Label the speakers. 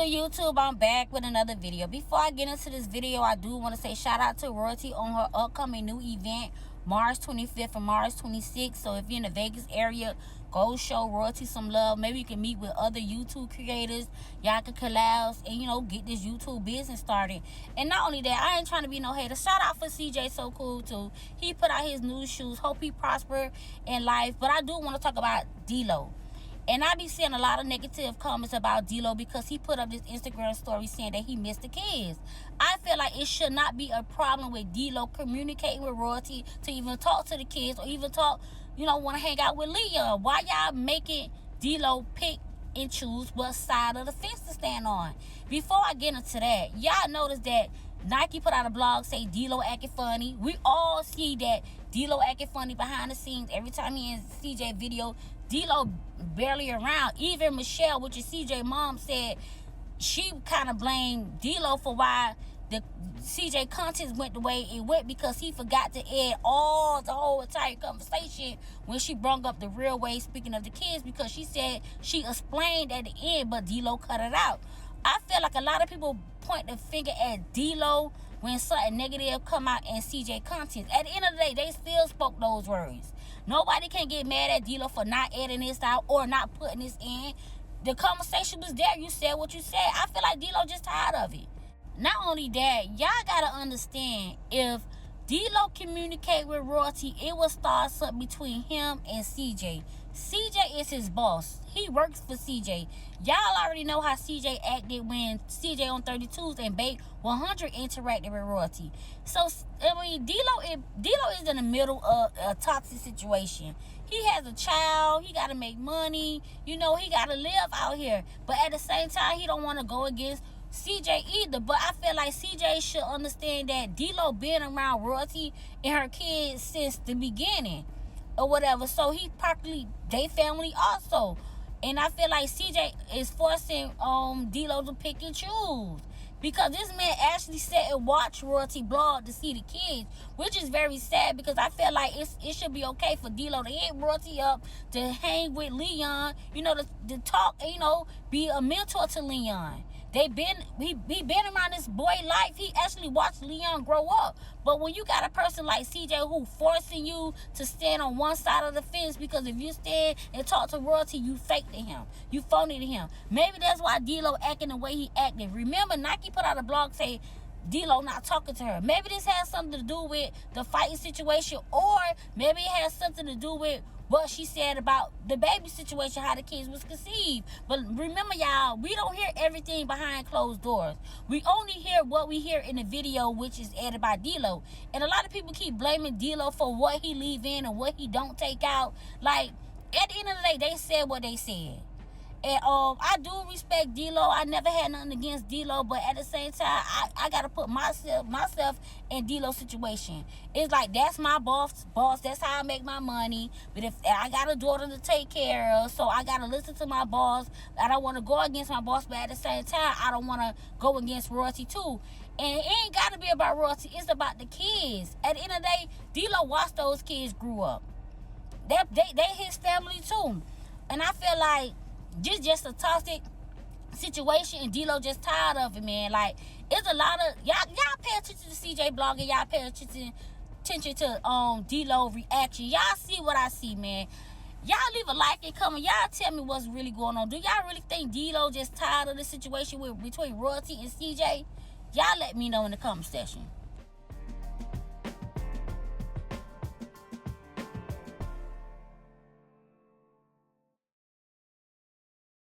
Speaker 1: good, YouTube? I'm back with another video. Before I get into this video, I do want to say shout out to Royalty on her upcoming new event, March 25th and March 26th. So if you're in the Vegas area, go show Royalty some love. Maybe you can meet with other YouTube creators. Y'all can collab and, you know, get this YouTube business started. And not only that, I ain't trying to be no hater. Shout out for CJ So Cool too. He put out his new shoes. Hope he prosper in life. But I do want to talk about D-Lo. And I be seeing a lot of negative comments about D-Lo because he put up this Instagram story saying that he missed the kids. I feel like it should not be a problem with D-Lo communicating with Royalty to even talk to the kids or even talk, you know, want to hang out with Leon. Why y'all making D-Lo pick and choose what side of the fence to stand on? Before I get into that, y'all notice that Nike put out a blog say D-Lo acting funny. We all see that D-Lo acting funny behind the scenes. Every time he in CJ video, D-Lo barely around. Even Michelle, which is CJ mom, said she kind of blamed D-Lo for why the CJ content went the way it went, because he forgot to add all the whole entire conversation when she brought up the real way, speaking of the kids, because she said she explained at the end, but D-Lo cut it out. I feel like a lot of people point the finger at D-Lo when something negative come out in CJ content. At the end of the day, they still spoke those words. Nobody can get mad at D-Lo for not adding this out or not putting this in. The conversation was there. You said what you said. I feel like D-Lo just tired of it. Not only that, y'all gotta understand, if D-Lo communicate with Royalty, it will start something between him and CJ. CJ is his boss. He works for CJ. Y'all already know how CJ acted when CJ on 32s and Bait 100 interacted with Royalty. So, I mean, D-Lo is in the middle of a toxic situation. He has a child. He got to make money. You know, he got to live out here. But at the same time, he don't want to go against CJ either. But I feel like CJ should understand that D-Lo been around Royalty and her kids since the beginning or whatever. So he practically they family also. And I feel like CJ is forcing D-Lo to pick and choose, because this man actually sat and watched Royalty blog to see the kids, which is very sad, because I feel like it should be okay for D-Lo to hit Royalty up, to hang with Leon, you know, to talk, you know, be a mentor to Leon. He been around this boy life. He actually watched Leon grow up. But when you got a person like CJ who forcing you to stand on one side of the fence, because if you stand and talk to Royalty, you fake to him, you phony to him. Maybe that's why D-Lo acting the way he acted. Remember, Nike put out a blog say D-Lo not talking to her. Maybe this has something to do with the fighting situation, or maybe it has something to do with what she said about the baby situation, how the kids was conceived. But remember, y'all, we don't hear everything behind closed doors. We only hear what we hear in the video, which is edited by D-Lo. And a lot of people keep blaming D-Lo for what he leave in and what he don't take out. Like, at the end of the day, they said what they said. And I do respect D-Lo. I never had nothing against D-Lo, but at the same time, I gotta put myself in D-Lo's situation. It's like, that's my boss. That's how I make my money. But if I got a daughter to take care of, so I gotta listen to my boss. I don't want to go against my boss, but at the same time, I don't want to go against Royalty too. And it ain't gotta be about Royalty. It's about the kids. At the end of the day, D-Lo watched those kids grew up. They his family too. And I feel like this just a toxic situation, and D-Lo just tired of it, man. Like, it's a lot of y'all pay attention to CJ blog, and y'all pay attention to D-Lo reaction. Y'all see what I see, man. Y'all leave a like and comment. Y'all tell me what's really going on. Do y'all really think D-Lo just tired of the situation between Royalty and CJ? Y'all let me know in the comment section.